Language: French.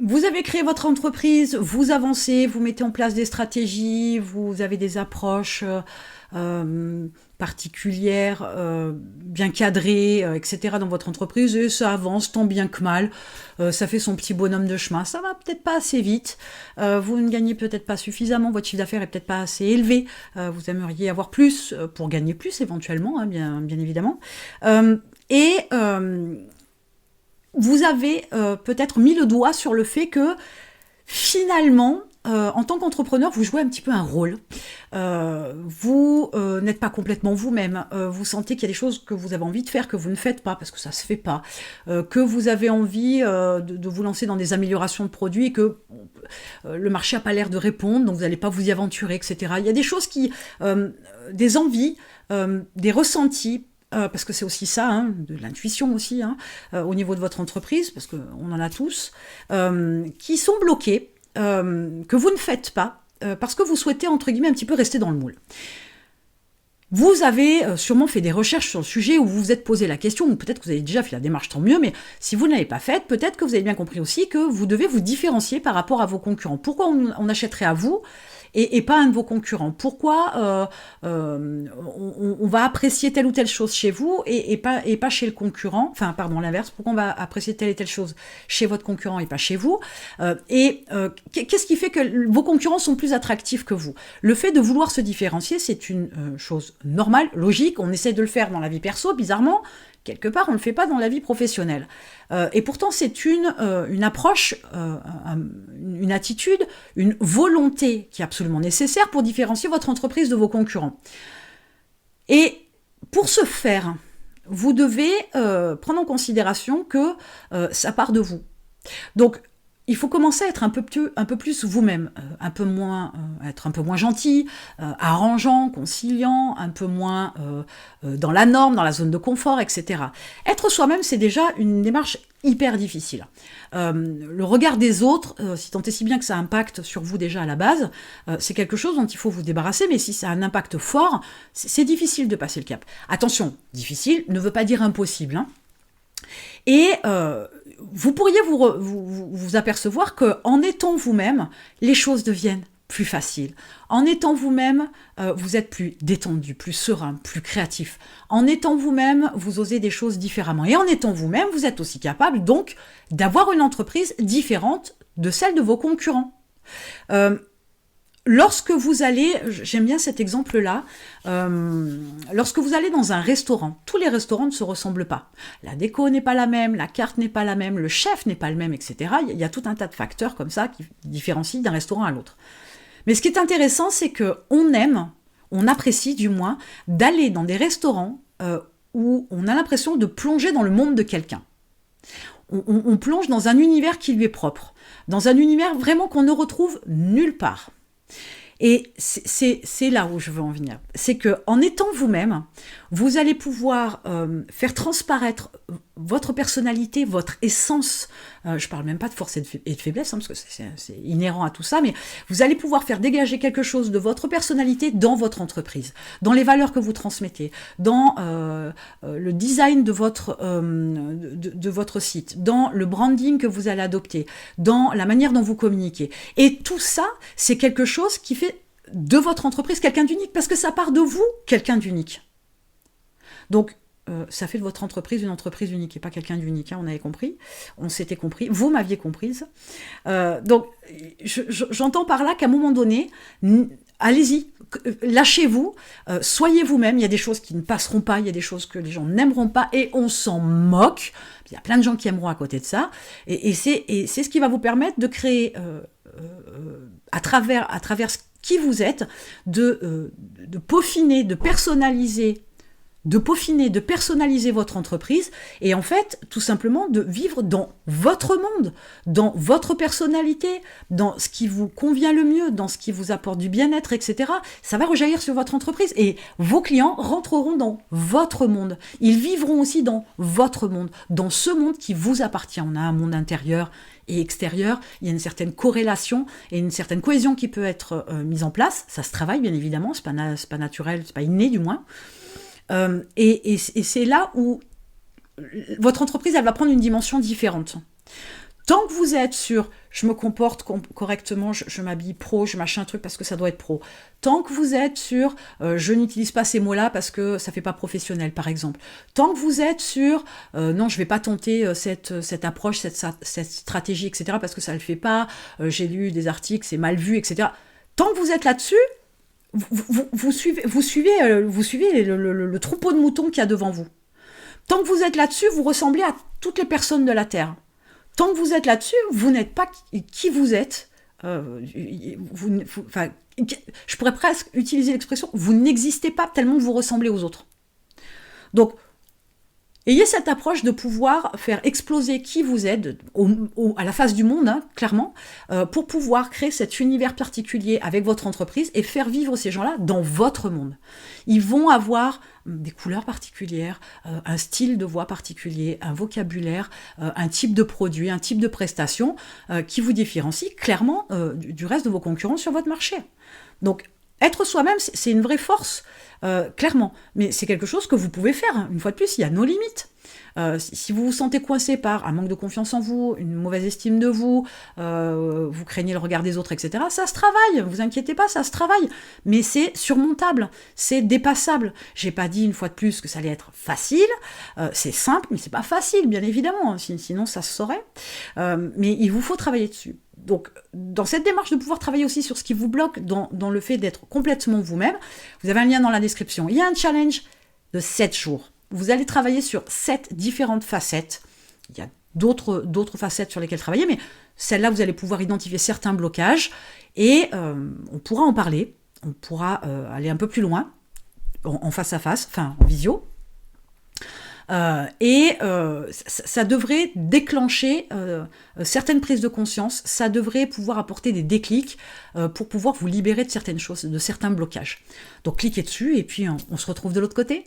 Vous avez créé votre entreprise, vous avancez, vous mettez en place des stratégies, vous avez des approches particulières, bien cadrées, etc. dans votre entreprise, et ça avance tant bien que mal. Ça fait son petit bonhomme de chemin. Ça va peut-être pas assez vite. Vous ne gagnez peut-être pas suffisamment. Votre chiffre d'affaires est peut-être pas assez élevé. Vous aimeriez avoir plus pour gagner plus éventuellement, hein, bien évidemment. Et vous avez peut-être mis le doigt sur le fait que finalement, en tant qu'entrepreneur, vous jouez un petit peu un rôle. Vous n'êtes pas complètement vous-même. Vous sentez qu'il y a des choses que vous avez envie de faire, que vous ne faites pas, parce que ça ne se fait pas. Que vous avez envie de vous lancer dans des améliorations de produits et que le marché n'a pas l'air de répondre, donc vous n'allez pas vous y aventurer, etc. Il y a des choses qui... des envies, des ressentis, parce que c'est aussi ça, hein, de l'intuition aussi, hein, au niveau de votre entreprise, parce qu'on en a tous, qui sont bloqués, que vous ne faites pas, parce que vous souhaitez, entre guillemets, un petit peu rester dans le moule. Vous avez sûrement fait des recherches sur le sujet où vous vous êtes posé la question, ou peut-être que vous avez déjà fait la démarche, tant mieux, mais si vous ne l'avez pas faite, peut-être que vous avez bien compris aussi que vous devez vous différencier par rapport à vos concurrents. Pourquoi on achèterait à vous et pas un de vos concurrents? Pourquoi on va apprécier telle ou telle chose chez vous et pas chez le concurrent? Enfin, pardon, l'inverse. Pourquoi on va apprécier telle et telle chose chez votre concurrent et pas chez vous? Qu'est-ce qui fait que vos concurrents sont plus attractifs que vous? Le fait de vouloir se différencier, c'est une chose normale, logique. On essaie de le faire dans la vie perso, bizarrement. Quelque part, on ne le fait pas dans la vie professionnelle. Et pourtant, c'est une approche, une attitude, une volonté qui est absolument nécessaire pour différencier votre entreprise de vos concurrents. Et pour ce faire, vous devez prendre en considération que ça part de vous. Donc, il faut commencer à être un peu plus vous-même, être un peu moins gentil, arrangeant, conciliant, un peu moins dans la norme, dans la zone de confort, etc. Être soi-même, c'est déjà une démarche hyper difficile. Le regard des autres, si tant est si bien que ça impacte sur vous déjà à la base, c'est quelque chose dont il faut vous débarrasser, mais si ça a un impact fort, c'est difficile de passer le cap. Attention, difficile ne veut pas dire impossible, hein. Et vous pourriez vous apercevoir qu'en étant vous-même, les choses deviennent plus faciles. En étant vous-même, vous êtes plus détendu, plus serein, plus créatif. En étant vous-même, vous osez des choses différemment. Et en étant vous-même, vous êtes aussi capable donc d'avoir une entreprise différente de celle de vos concurrents. Lorsque vous allez, j'aime bien cet exemple-là, lorsque vous allez dans un restaurant, tous les restaurants ne se ressemblent pas. La déco n'est pas la même, la carte n'est pas la même, le chef n'est pas le même, etc. Il y a tout un tas de facteurs comme ça qui différencient d'un restaurant à l'autre. Mais ce qui est intéressant, c'est qu'on aime, on apprécie du moins, d'aller dans des restaurants où on a l'impression de plonger dans le monde de quelqu'un. On plonge dans un univers qui lui est propre, dans un univers vraiment qu'on ne retrouve nulle part. Et c'est là où je veux en venir. C'est qu'en étant vous-même, vous allez pouvoir faire transparaître votre personnalité, votre essence. Je parle même pas de force et de faiblesse, hein, parce que c'est inhérent à tout ça, mais vous allez pouvoir faire dégager quelque chose de votre personnalité dans votre entreprise, dans les valeurs que vous transmettez, dans le design de votre site, dans le branding que vous allez adopter, dans la manière dont vous communiquez. Et tout ça, c'est quelque chose qui fait de votre entreprise quelqu'un d'unique, parce que ça part de vous, quelqu'un d'unique. Donc, ça fait de votre entreprise une entreprise unique et pas quelqu'un d'unique, hein, on avait compris, on s'était compris, vous m'aviez comprise. Donc, j'entends par là qu'à un moment donné, allez-y, lâchez-vous, soyez vous-même. Il y a des choses qui ne passeront pas, il y a des choses que les gens n'aimeront pas et on s'en moque. Il y a plein de gens qui aimeront à côté de ça, et c'est ce qui va vous permettre de créer, à travers qui vous êtes, de peaufiner, de personnaliser votre entreprise et en fait, tout simplement, de vivre dans votre monde, dans votre personnalité, dans ce qui vous convient le mieux, dans ce qui vous apporte du bien-être, etc. Ça va rejaillir sur votre entreprise et vos clients rentreront dans votre monde. Ils vivront aussi dans votre monde, dans ce monde qui vous appartient. On a un monde intérieur et extérieur, il y a une certaine corrélation et une certaine cohésion qui peut être mise en place. Ça se travaille, bien évidemment, c'est pas naturel, c'est pas inné du moins. Et c'est là où votre entreprise, elle va prendre une dimension différente. Tant que vous êtes sur je me comporte correctement, je m'habille pro, je machin un truc parce que ça doit être pro. Tant que vous êtes sur je n'utilise pas ces mots-là parce que ça fait pas professionnel, par exemple. Tant que vous êtes sur non, je vais pas tenter cette approche, cette stratégie, etc. parce que ça le fait pas, j'ai lu des articles, c'est mal vu, etc. Tant que vous êtes là-dessus, vous suivez le troupeau de moutons qu'il y a devant vous. Tant que vous êtes là-dessus, vous ressemblez à toutes les personnes de la Terre. Tant que vous êtes là-dessus, vous n'êtes pas qui vous êtes. Je pourrais presque utiliser l'expression, vous n'existez pas tellement que vous ressemblez aux autres. Donc, ayez cette approche de pouvoir faire exploser qui vous êtes à la face du monde, hein, clairement, pour pouvoir créer cet univers particulier avec votre entreprise et faire vivre ces gens-là dans votre monde. Ils vont avoir des couleurs particulières, un style de voix particulier, un vocabulaire, un type de produit, un type de prestation qui vous différencie clairement du reste de vos concurrents sur votre marché. Donc, être soi-même, c'est une vraie force, clairement. Mais c'est quelque chose que vous pouvez faire. Une fois de plus, il y a nos limites. Si vous vous sentez coincé par un manque de confiance en vous, une mauvaise estime de vous, vous craignez le regard des autres, etc., ça se travaille, vous inquiétez pas, ça se travaille. Mais c'est surmontable, c'est dépassable. J'ai pas dit une fois de plus que ça allait être facile, c'est simple, mais c'est pas facile, bien évidemment, sinon ça se saurait. Mais il vous faut travailler dessus. Donc, dans cette démarche de pouvoir travailler aussi sur ce qui vous bloque dans le fait d'être complètement vous-même, vous avez un lien dans la description. Il y a un challenge de 7 jours. Vous allez travailler sur 7 différentes facettes. Il y a d'autres facettes sur lesquelles travailler, mais celle-là, vous allez pouvoir identifier certains blocages et on pourra en parler. On pourra aller un peu plus loin, en face à face, enfin en visio. Ça devrait déclencher certaines prises de conscience, ça devrait pouvoir apporter des déclics pour pouvoir vous libérer de certaines choses, de certains blocages. Donc cliquez dessus et puis on se retrouve de l'autre côté.